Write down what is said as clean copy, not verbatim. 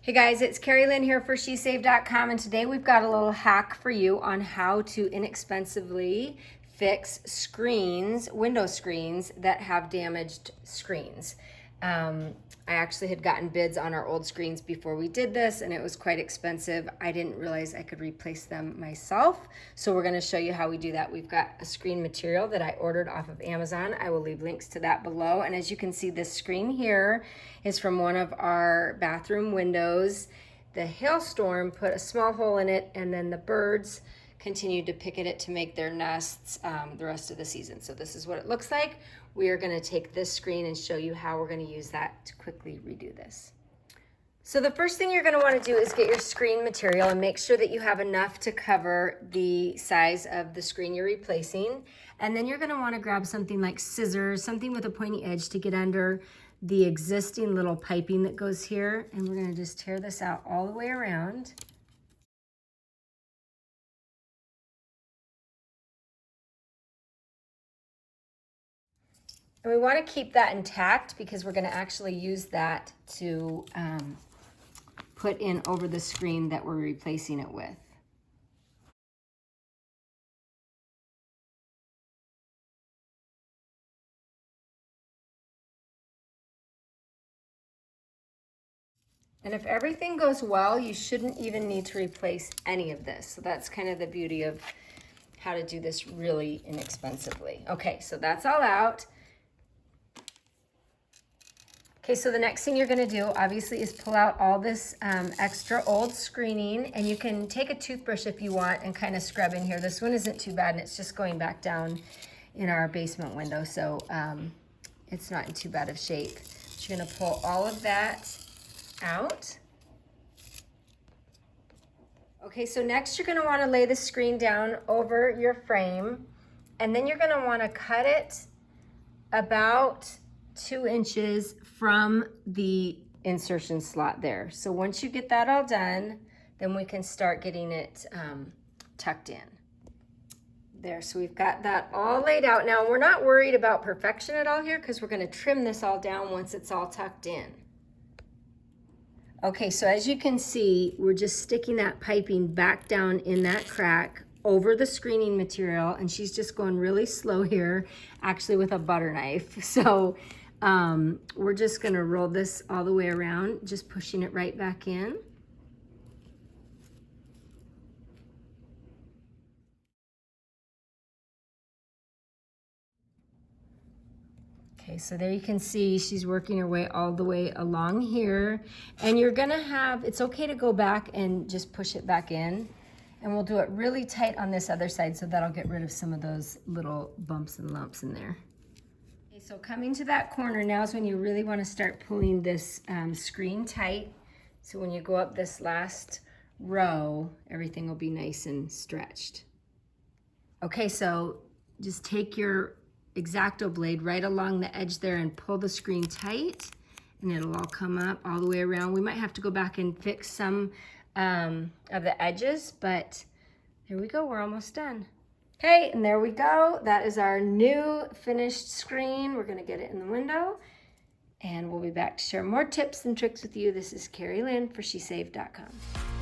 Hey guys, it's Carrie Lynn here for SheSave.com, and today we've got a little hack for you on how to inexpensively fix screens, window screens that have damaged screens. I actually had gotten bids on our old screens before we did this, and it was quite expensive. I didn't realize I could replace them myself, so we're going to show you how we do that. We've got a screen material that I ordered off of Amazon. I will leave links to that below, and as you can see, this screen here is from one of our bathroom windows. The hailstorm put a small hole in it, and then the birds continued to pick at it to make their nests the rest of the season. So this is what it looks like. We are going to take this screen and show you how we're going to use that to quickly redo this. So the first thing you're going to want to do is get your screen material and make sure that you have enough to cover the size of the screen you're replacing. And then you're going to want to grab something like scissors, something with a pointy edge to get under the existing little piping that goes here. And we're going to just tear this out all the way around. And we want to keep that intact because we're going to actually use that to put in over the screen that we're replacing it with. And if everything goes well, you shouldn't even need to replace any of this. So that's kind of the beauty of how to do this really inexpensively. Okay, so that's all out. Okay, so the next thing you're gonna do, obviously, is pull out all this extra old screening, and you can take a toothbrush if you want and kind of scrub in here. This one isn't too bad, and it's just going back down in our basement window, so it's not in too bad of shape. But you're gonna pull all of that out. Okay, so next you're gonna wanna lay the screen down over your frame, and then you're gonna wanna cut it about 2 inches from the insertion slot there. So once you get that all done, then we can start getting it tucked in. There, so we've got that all laid out. Now we're not worried about perfection at all here because we're gonna trim this all down once it's all tucked in. Okay, so as you can see, we're just sticking that piping back down in that crack over the screening material, and she's just going really slow here, actually with a butter knife. So we're just gonna roll this all the way around, just pushing it right back in. Okay, so there you can see she's working her way all the way along here, and you're gonna have, it's okay to go back and just push it back in, and we'll do it really tight on this other side so that'll get rid of some of those little bumps and lumps in there. Okay, so coming to that corner now is when you really want to start pulling this screen tight. So when you go up this last row, everything will be nice and stretched. Okay, so just take your X-Acto blade right along the edge there and pull the screen tight, and it'll all come up all the way around. We might have to go back and fix some of the edges, but there we go, we're almost done. Okay, and there we go. That is our new finished screen. We're gonna get it in the window, and we'll be back to share more tips and tricks with you. This is Carrie Lynn for SheSave.com.